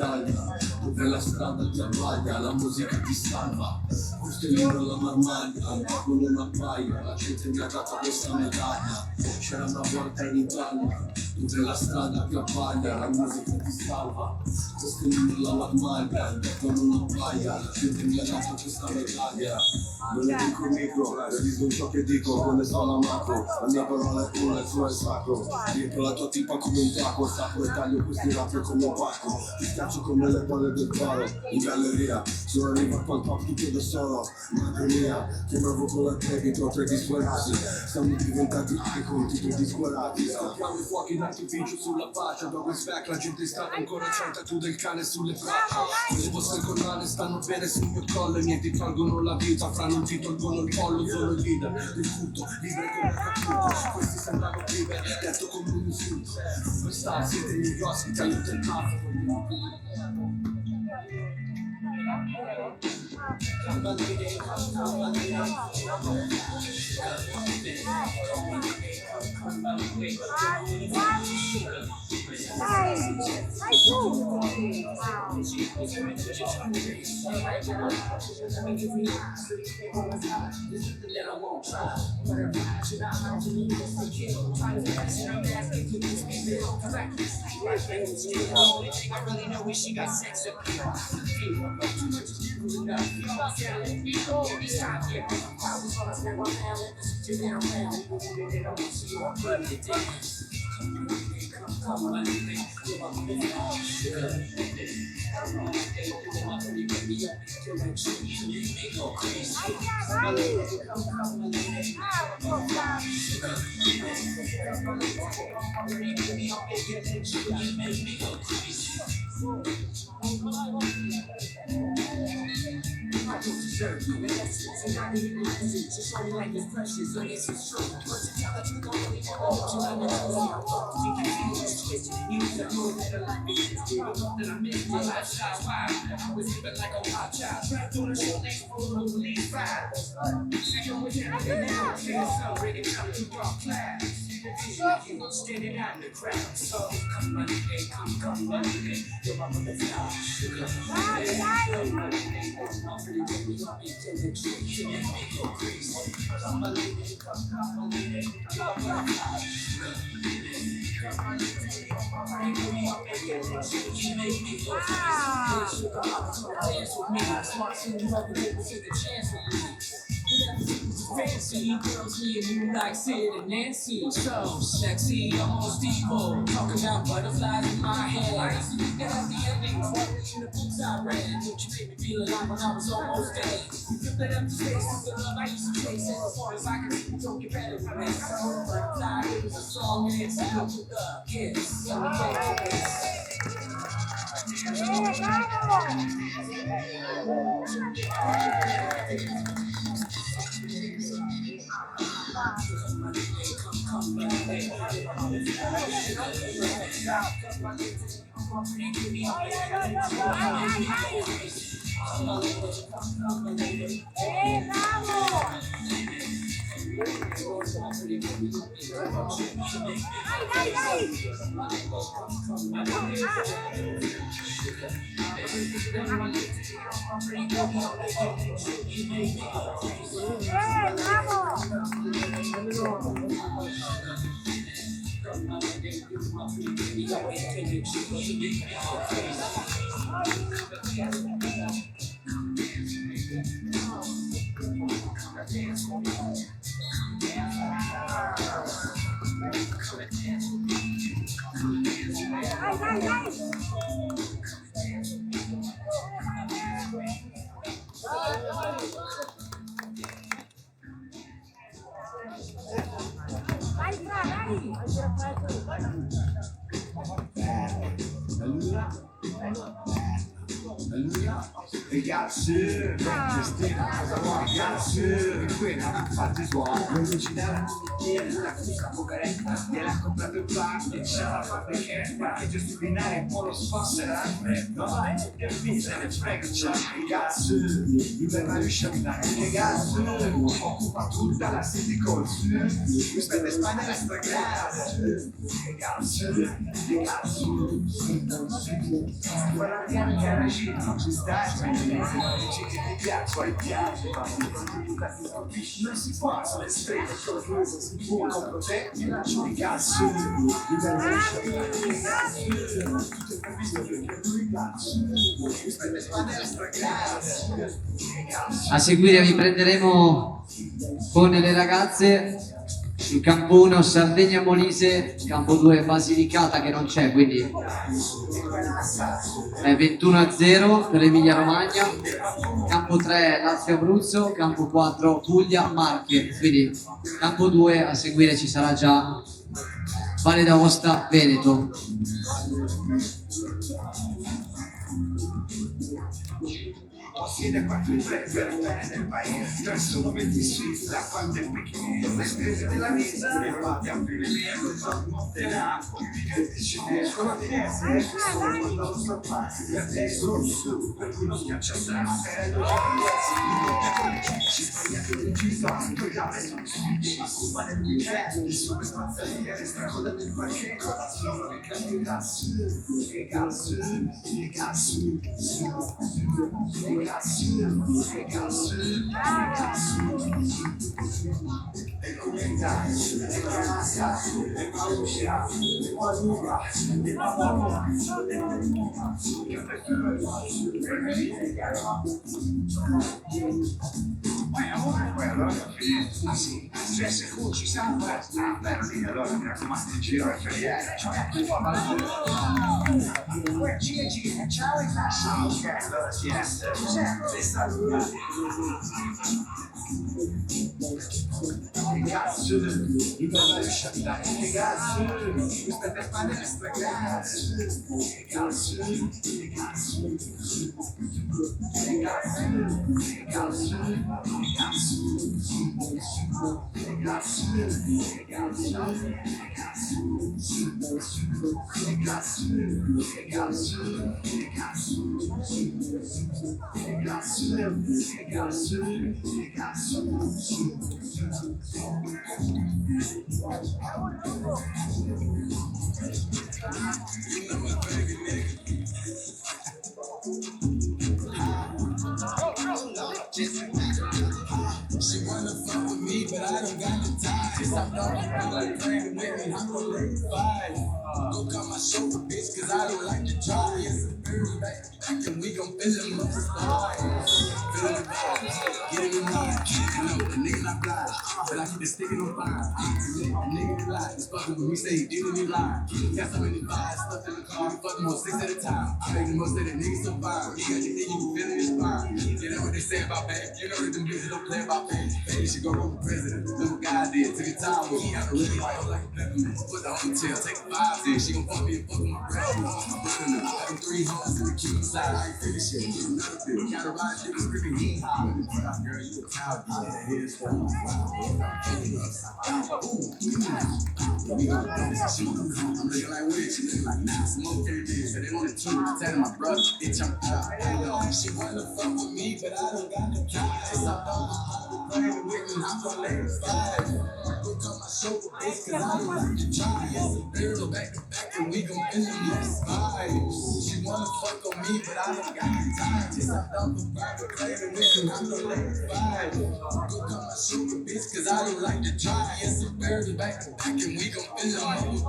Dove la strada ti abbaglia, la musica ti salva. Costellino la marmaglia, con una paia, la gente mi ha dato questa medaglia. C'era una volta in Italia, dove la strada ti abbaglia, la musica ti salva. Costellino la marmaglia, con una paia, la gente mi ha dato questa medaglia. Non è dico micro, realizzo ciò che dico, con le suona macro. La mia parola è pura, il suo è sacro. Riempio la tua tipa come un taco, sacro e taglio questi rap come un pacco. Ti schiaccio come le palle del faro, in galleria. Sono arrivato al top tutto da solo, madre mia. Chiamavo con la debito, tre disperati. Siamo diventati icon, tutti disperati. Scoppiamo i fuochi d'artificio sulla faccia, dopo il spec la gente sta ancora c'è tu del cane sulle braccia. Le vostre collane stanno bene sul mio collo, i miei ti tolgono la vita, fra non ti tolgono il pollo, sono il leader del culto, libre come capito. Questi sembrano prive, detto come un insulto. Superstar, siete i miei ospiti, aiuto il traffico. Standing out in the crowd, so come on, come on, you're my butterfly. Fancy girls here, you like Sid and Nancy. So sexy, almost evil. Talking about butterflies in my head. I used to think that at the ending was what in the books I read. Don't you make me feel alive when I was almost dead. You feel that empty space with the love I used to chase. And as far as I can see, don't get better than this. Butterfly, it was a song and it's a with the kiss. So we take this. Ragazzi, Cristina, cosa vuoi? Ragazzi, quella fatti suoni, non ci dà la bottiglia, la fusa pocaretta, gliel'ha comprato il party, c'è la fabbrica, parcheggio sul binario, un po' lo sponsor, no, vai, che mi se ne frega, c'è ragazzi, il verraio sciattare, ragazzi, occupa tutta la city call, questa è Spagna la stragrande, ragazzi, guarda che era giro, non ci stai, ci ti piace, ai piace, non si può, sono le stelle, si può, compro te, ti lascio di cazzo, il verraio sciattare, ragazzi, tutto il visto perché lui cazzo, questa è Spagna la stragrande, A seguire vi prenderemo con le ragazze il campo 1 Sardegna Molise, campo 2 Basilicata che non c'è, quindi è 21-0 per Emilia Romagna, campo 3 Lazio Abruzzo, campo 4 Puglia Marche, quindi campo 2 a seguire ci sarà già Valle d'Aosta Veneto. Possiede 4 imprese per bene del paese, già sono 20 Svizzera, quante picchine, le spese della vita, le fate a fine mia, non so notte l'acqua, che ci escono di essere, sono quando lo sto pazzi, a te sono su, per cui non schiaccia sempre, ci sbagliate di giro, poi cave sono sfighi, ma colpa del weekend, il suo spazzaliere, stracoda del parcheggio, la sono di candidazzi, che cazzo, che cazzo, le comunità, le classe, le paura, le paura, le paura, se ci siamo, allora mi raccomando, il giro è feriale, ciao e fascia, ok, allora si è. Ragazzi, il verraio sciattare, ragazzi, questa è Spagna la stragrande, ragazzi, She wanna fuck with me, but I don't got the time. Just I know I'm like praying with me, I'm gonna let it fight. Go cut my shoulder, bitch, cause I don't like to try. It's a bird back, and we gon' fill him up with stars. Feeling the vibes, getting the line. You know, the nigga not blind, but I keep it sticking on fire. The nigga lie, it's fucking with me, say he didn't be lying. Got so many vibes stuffed in the car, fucking on 6 at a time. I make the most of the niggas so fine. He got the thing, you can feel it, it's fine. You know what they say about back, you know that them bitches don't play about back. Baby should go run for president, little guy did, took a time with me, I don't really like a peppermint. Put the hotel, take the vibes in, she gon' fuck me and fuck with my brother. My brother now, I got 3 hoes in the cute side, I ain't finish shit, get another bill. Got a ride, niggas screaming, he high. Girl, you a cow, get that head for me. I'm looking like weird, she looking like nah, smoke every day. So they wanted 2, telling my brother, bitch, I'm out. She wanna fuck with me, but I don't got the time. I don't know with me, I'm gonna let it slide. Look on my shoulder, bitch, cause I don't like to try. It's a barrel back to back, and we gon' finish this vibes. She wanna fuck on me, but I don't got the time. Just I don't know private playing with me, I'm gonna let it slide. Look on my shoulder, bitch, cause I don't like to try. It's a barrel back to back, and we gon' finish this vibes.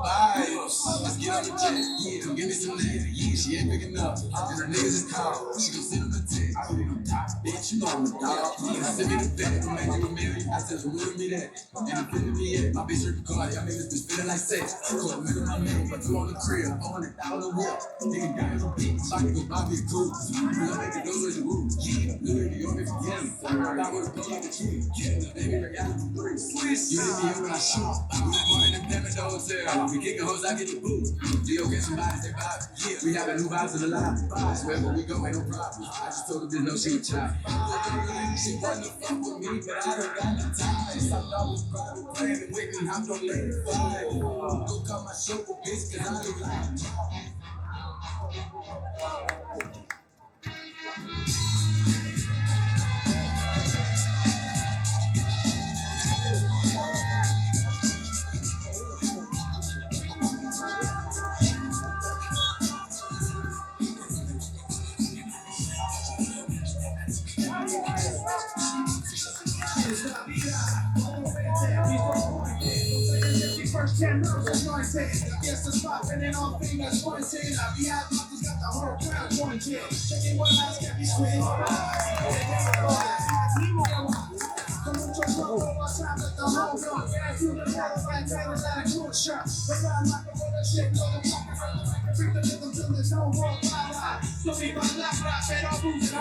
Let's get on the jet, yeah, give me some later, yeah, she ain't big enough. And her niggas is cold, she gon' send him a text. I put it on top, bitch, you know I'm a dog. Send me the bed, I'm making a million. I said, remember me that. And I'm feeling me yet. My bitch ripping Cardi, I make this bitch feeling like sex. Caught a middle of my man, but two on the crib. $400,000 whip. Nigga got his bitch, so I can go buy me a coupe. Pull up at the door with the roof. Yeah, little New York, if you get me. I got with a pull like a tree. Yeah, baby, I got it. You leave me here when I shoot. We like more than them at the hotel. We kicking hoes, I get the boot. Leo get some bodies, they vibe. Yeah, we having new vibes in the live. Wherever we go, ain't no problem. I just told her there's no she would try. She wanna fuck with me, but I don't got the time. Some dogs private planning with me, I'm gonna let it fly. Go call my chauffeur, bitch, cause I look like. First 10 rounds was anointed. Yes, it's popping and all fingers pointing. I be happy, just got the whole crowd jointed. Checking what else can be sweet. Come on, just roll one more time, let the whole go. Yeah, through the battle, right there, is that a cool shot? But I'm like a bullet shit, no, I'm talking from the mic. Bring the rhythm till there's no more power. So be my lap, rap, and I'll move it,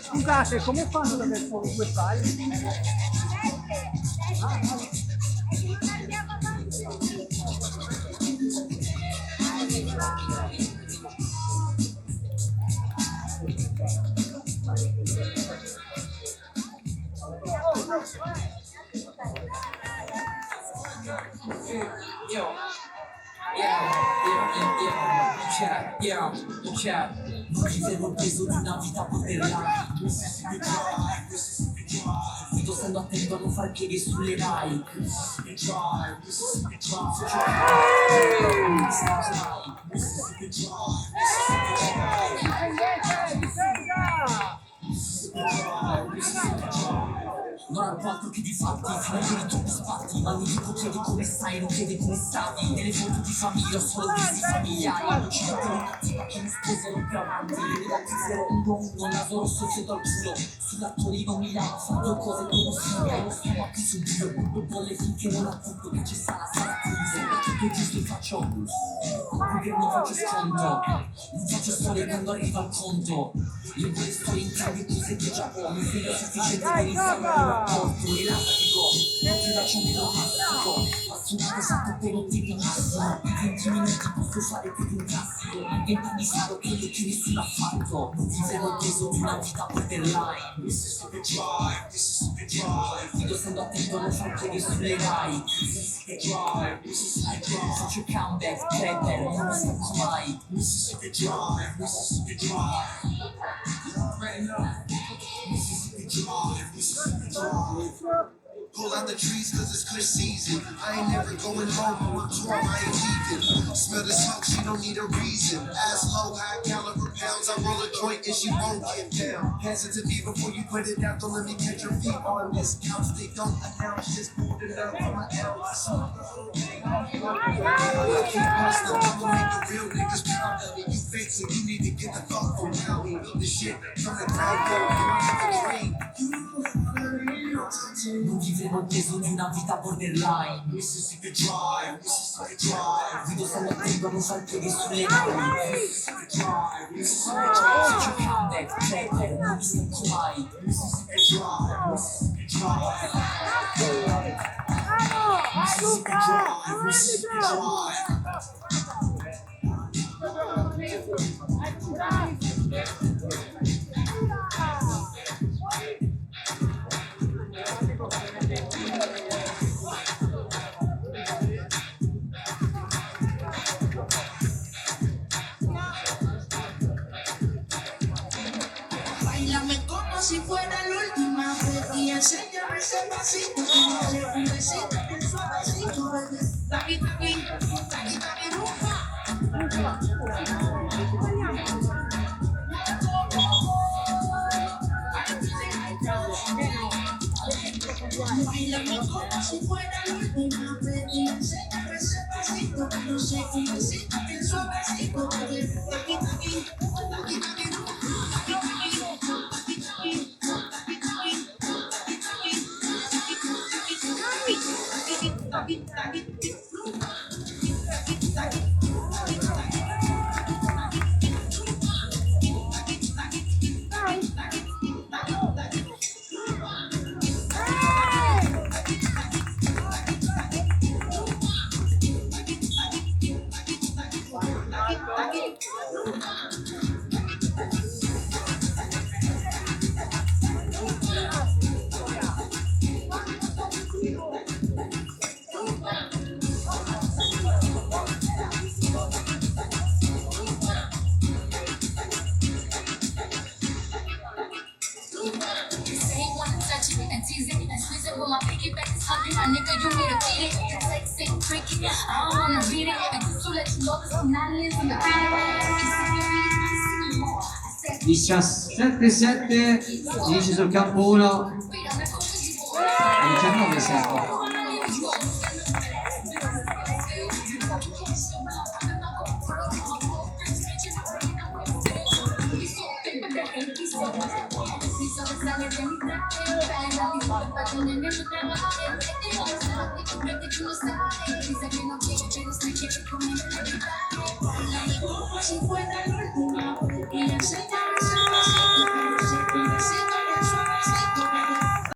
Scusate, come fanno ad aver solo due file? Vorrei aver preso di una vita poterla. Sto stando attento a non far piedi sulle bike. Non ho altro che di fatti, fai di tutti spatti. anni di potere come sai, non chiede come stavi. Nelle foto di famiglia ho solo visti familiari. Non ci vedo un'attiva che mi sposero più avanti. Le dati 011, naso rosso sotto al culo. Sulla Torino Milano fanno cose come figa. Lo stomaco sul giro, non bolle finché non appunto che c'è sala chiusa. Tutto giusto e faccio che non faccio sconto. Non faccio storie quando arriva il conto. Io quelle storie in cambio tu sei che già ho. Mi sembra sufficiente per iniziare il rapporto. Elastico, non ti lascio meno plastico. Passo una cosa per non ti benissimo. In 20 minuti posso fare più di un classico. In 20 anni sarò quello che nessuno ha fatto. Non vivevo il peso di una vita borderline. Mississippi Drive, Mississippi Drive. Guido stando attento a non far piedi sulle rai. Mississippi Drive, Mississippi Drive. Faccio il comeback, rapper, non mi stanco mai. Mississippi Drive, Mississippi Drive. Mississippi Drive, Mississippi Drive. Pull out the trees cause it's clear season. I ain't never going home, but what's wrong, I ain't leaving. Smell the smoke, she don't need a reason. Ass low, high caliber pounds. I roll a joint and she won't get down. Pass it to me before you put it out, don't let me catch your feet on this couch. They don't announce, just pulled it up for my ounce. I keep hustling, I'ma make the real niggas proud of me. You fake, so you need to get the fuck around me. Build this shit from the ground up, you don't have to dream. Non vivevo il peso di una vita borderline. Mississippi Drive, Mississippi Drive. Guido stando attento a non far piedi sulle navi. Mississippi Drive, Mississippi Drive. Faccio il comeback, rapper, non mi stanco mai. Mississippi Drive, Mississippi Drive. Mississippi Drive, Mississippi Drive. Bailame como si fuera la última vez y enséñame ese pasito, dale un besito bien suavecito, bebé. Taqui, taqui, taqui, taqui, rumba. Bailame como si fuera la última vez y enséñame ese pasito, no sé, un besito bien suavecito, bebé. Taqui, taqui, taqui, taqui, rumba. I don't wanna read it, and just to let you know this finale is in the video. 17-7 finisce sul campo 1 19-7. Si fuera la